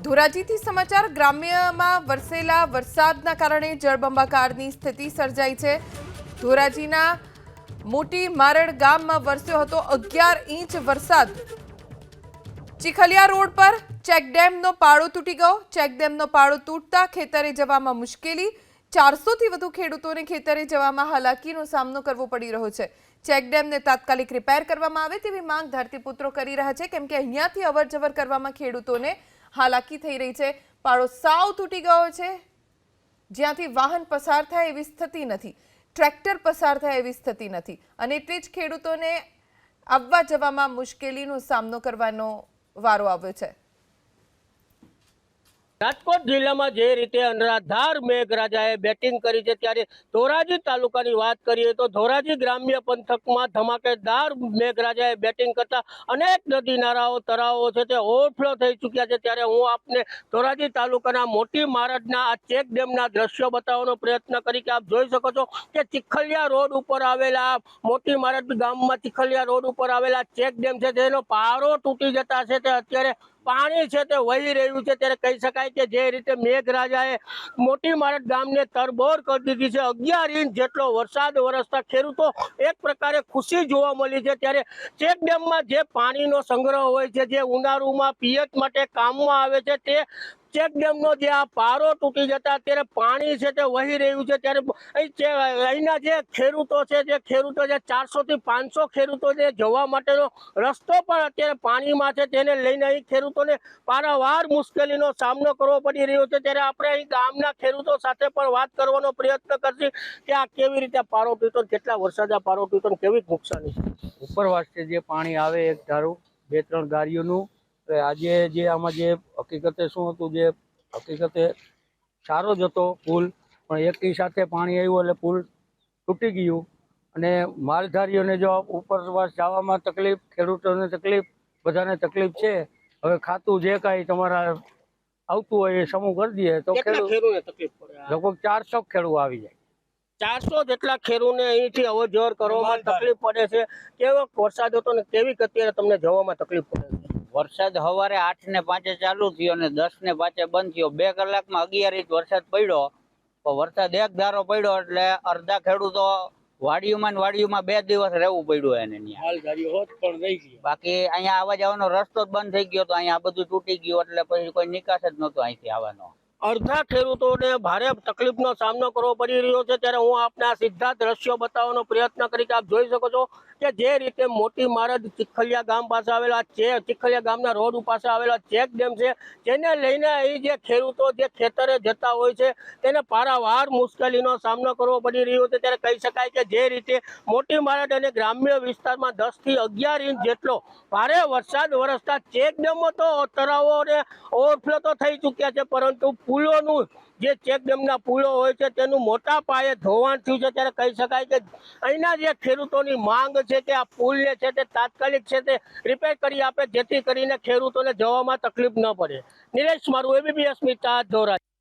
ધોરાજીથી સમાચાર ગ્રામ્યમાં વરસેલા વરસાદના કારણે જળબંબાકારની સ્થિતિ સર્જાઈ છે। ધોરાજીના મોટી મારડ ગામમાં વરસ્યો હતો 11 ઇંચ વરસાદ। ચીખલિયા રોડ પર ચેકડેમનો પાળો તૂટી ગયો। ચેકડેમનો પાળો તૂટતા ખેતરે જવામાં મુશ્કેલી। 400 થી વધુ ખેડૂતોને ખેતરે જવામાં હાલાકીનો સામનો કરવો પડી રહ્યો છે। ચેકડેમને તાત્કાલિક રિપેર કરવામાં આવે તેવી માંગ ધરતીપુત્રો કરી રહ્યા છે, કેમ કે અહીંયાથી અવરજવર કરવામાં ખેડૂતોને હાલાકી થઈ રહી છે। પાળો સાવ તૂટી ગયો છે, જ્યાંથી વાહન પસાર થાય એવી સ્થિતિ નથી, ટ્રેક્ટર પસાર થાય એવી સ્થિતિ નથી, અને એટલે જ ખેડૂતોને આવવા જવામાં મુશ્કેલીનો સામનો કરવાનો વારો આવ્યો છે। રાજકોટ જિલ્લામાં જે રીતે અનરાધાર મેઘરાજાએ બેટિંગ કરી છે, ત્યારે ધોરાજી તાલુકાની વાત કરીએ તો ધોરાજી ગ્રામ્ય પંથકમાં ધમાકેદાર મેઘરાજાએ બેટિંગ કરતા અનેક નદી નાળાઓ તળાવો છે તે ઓવરફ્લો થઈ ચૂક્યા છે। ત્યારે હું આપને ધોરાજી તાલુકાના મોટી મારડના આ ચેક ડેમના દ્રશ્યો બતાવવાનો પ્રયત્ન કરી કે આપ જોઈ શકો છો કે ચીખલિયા રોડ ઉપર આવેલા મોટી મારડ ગામમાં ચીખલિયા રોડ ઉપર આવેલા ચેક ડેમ છે તેનો પારો તૂટી જતા છે તે અત્યારે પાણી છે તે વહી રહ્યું છે। ત્યારે કહી શકાય કે જે રીતે મેઘરાજાએ મોટી મારડ ગામને તરબોળ કરી દીધી છે। 11 ઇંચ જેટલો વરસાદ વરસતા ખેડૂતો એક પ્રકારે ખુશી જોવા મળી છે। ત્યારે ચેક ડેમમાં જે પાણીનો સંગ્રહ હોય છે, જે ઉનાળુમાં પિયત માટે કામમાં આવે છે, તે ચેક ડેમનો જે આ પારો તૂટી જતા અત્યારે પાણી છે તે વહી રહ્યું છે। ત્યારે અહીંના જે ખેડૂતો છે, જે 400 થી 500 ખેડૂતો જે જવા માટેનો રસ્તો પણ અત્યારે પાણીમાં છે, તેને લઈને અહીં ખેડૂતોને પારાવાર મુશ્કેલીનો સામનો કરવો પડી રહ્યો છે। ત્યારે આપણે અહીં ગામના ખેડૂતો સાથે પણ વાત કરવાનો પ્રયત્ન કરશું કે આ કેવી રીતે પારો તૂટ્યો, કેટલા વરસાદ આ પારો તૂટ્યો, કેવી નુકસાની ઉપરવાસથી જે પાણી આવે એક ધારું 2-3 ગાડીઓનું, આજે જે આમાં જે હકીકતે શું હતું, જે હકીકતે સારો જ હતો પુલ, પણ એકી સાથે પાણી આવ્યું એટલે પુલ તૂટી ગયું અને માલધારીઓને જો ઉપરવાસ જવામાં તકલીફ, ખેડૂતોને તકલીફ, બધાને તકલીફ છે। હવે ખાતું જે કાંઈ તમારા આવતું હોય એ સમૂહ કરી દઈએ તો ખેડૂતોને તકલીફ પડે। લગભગ 400 ખેડૂત આવી જાય। 400 જેટલા ખેડૂતોને અહીંથી અવર જવર કરવામાં તકલીફ પડે છે। કેવો વરસાદ હતો ને કેવી અત્યારે તમને જવામાં તકલીફ પડે છે? વરસાદ સવારે 8 ને 5 ચાલુ થયો અને 10 ને 5 બંધ થયો। 2 કલાકમાં 11 ઇંચ વરસાદ પડ્યો। તો વરસાદ એક ધારો પડ્યો એટલે અડધા ખેડૂતો વાડીઓમાં 2 દિવસ રહેવું પડ્યું એને ત્યાં। બાકી અહીંયા આવવા જવાનો રસ્તો જ બંધ થઈ ગયો, તો અહીંયા બધું તૂટી ગયું એટલે પછી કોઈ નિકાસ જ નહોતો અહીંથી આવવાનો। અડધા ખેડૂતોને ભારે તકલીફનો સામનો કરવો પડી રહ્યો છે। ત્યારે હું આપને આ સીધા દ્રશ્યો બતાવવાનો પ્રયત્ન કરી કે આપ જોઈ શકો છો કે જે રીતે મોટી મારડ ચીખલિયા ગામ પાસે આવેલા ચીખલિયા ગામના રોડ પાસે આવેલા ચેક ડેમ છે, જેને લઈને અહીં જે ખેડૂતો જે ખેતરે જતા હોય છે તેને પારાવાર મુશ્કેલીનો સામનો કરવો પડી રહ્યો છે। ત્યારે કહી શકાય કે જે રીતે મોટી મારડ અને ગ્રામ્ય વિસ્તારમાં 10 થી 11 ઇંચ જેટલો ભારે વરસાદ વરસતા ચેક ડેમો તો તળાવોને ઓવરફ્લો તો થઈ ચૂક્યા છે, પરંતુ પુલોનું જે ચેક ડેમના પુલો હોય છે તેનું મોટા પાયે ધોવાણ થયું છે। ત્યારે કહી શકાય કે અહીંના જે ખેડૂતોની માંગ છે કે આ પુલને છે તે તાત્કાલિક છે તે રિપેર કરી આપે, જેથી કરીને ખેડૂતોને જવામાં તકલીફ ન પડે। નિલેશ, મારું ABP અસ્મિતા, ધોરાજી।